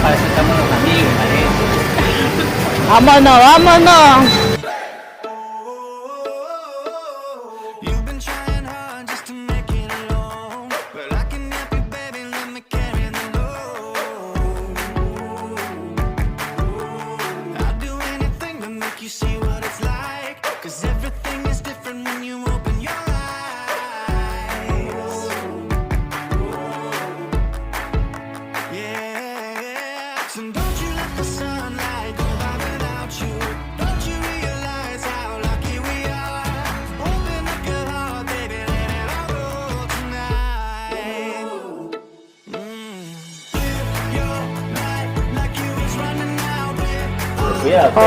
Para si estamos los amigos, ¿vale? Vámonos, vámonos. You've been trying hard just to make it alone. Well, I can help you, baby, let me carry the load. I'll do anything to make you see what it's like. 'Cause everything is different when you open your eyes. Yeah, so don't you let the sunlight go by without you. Don't you realize how lucky we are? Open up your heart, baby, let it all go tonight. Live your life like you was running out. Cuidado.